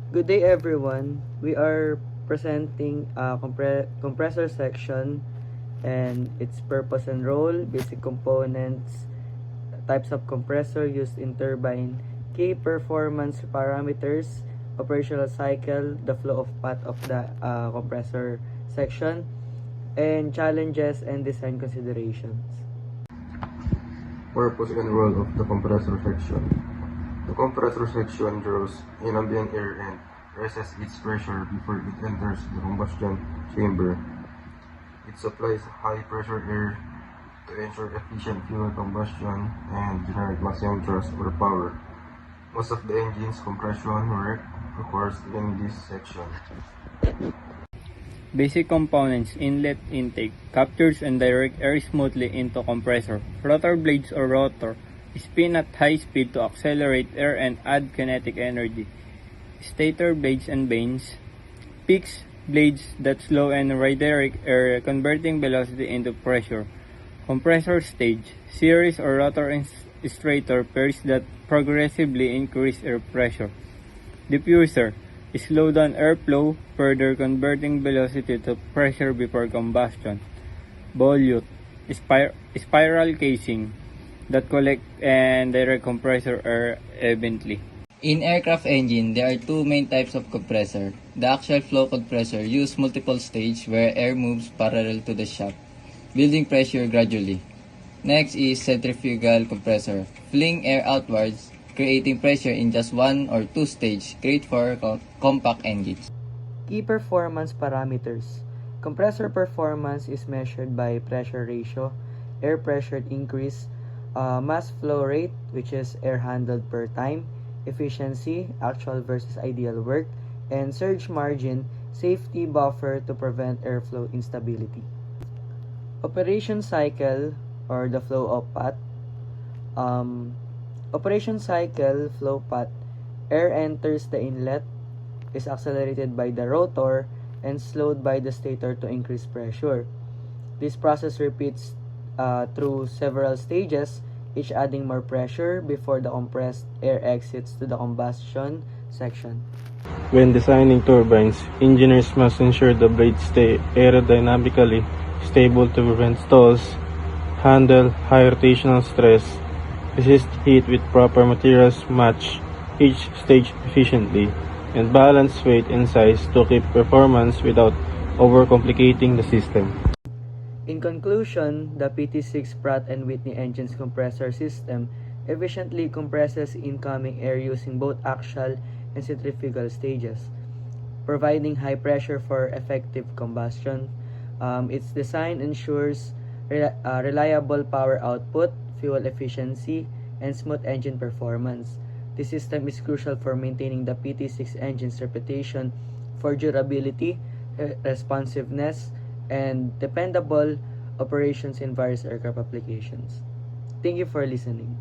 Good day everyone. We are presenting a compressor section and its purpose and role, basic components, types of compressor used in turbine, key performance parameters, operational cycle, the flow of path of the compressor section, and challenges and design considerations. Purpose and role of the compressor section. The compressor section draws in ambient air and raises its pressure before it enters the combustion chamber. It supplies high pressure air to ensure efficient fuel combustion and generate maximum thrust or power. Most of the engine's compression work occurs in this section. Basic components: inlet intake captures and directs air smoothly into compressor. Rotor blades or rotor spin at high speed to accelerate air and add kinetic energy. Stator blades and vanes peaks blades that slow and redirect air, converting velocity into pressure. Compressor stage series or rotor stator pairs that progressively increase air pressure. Diffuser slow down airflow, further converting velocity to pressure before combustion. Volute spiral casing that collect and direct compressor air evenly. In aircraft engine, there are two main types of compressor. The axial flow compressor use multiple stage where air moves parallel to the shaft, building pressure gradually. Next is centrifugal compressor, fling air outwards, creating pressure in just one or two stage, great for compact engines. Key performance parameters. Compressor performance is measured by pressure ratio, air pressure increase, mass flow rate, which is air handled per time, efficiency, actual versus ideal work, and surge margin, safety buffer to prevent airflow instability. Operation cycle or the flow of path. Operation cycle flow path. Air enters the inlet, is accelerated by the rotor, and slowed by the stator to increase pressure. This process repeats through several stages, each adding more pressure before the compressed air exits to the combustion section. When designing turbines, engineers must ensure the blades stay aerodynamically stable to prevent stalls, handle high rotational stress, resist heat with proper materials, match each stage efficiently, and balance weight and size to keep performance without overcomplicating the system. In conclusion, the PT6 Pratt & Whitney engine's compressor system efficiently compresses incoming air using both axial and centrifugal stages, providing high pressure for effective combustion. Its design ensures reliable power output, fuel efficiency, and smooth engine performance. This system is crucial for maintaining the PT6 engine's reputation for durability, responsiveness, and dependable operations in various aircraft applications. Thank you for listening.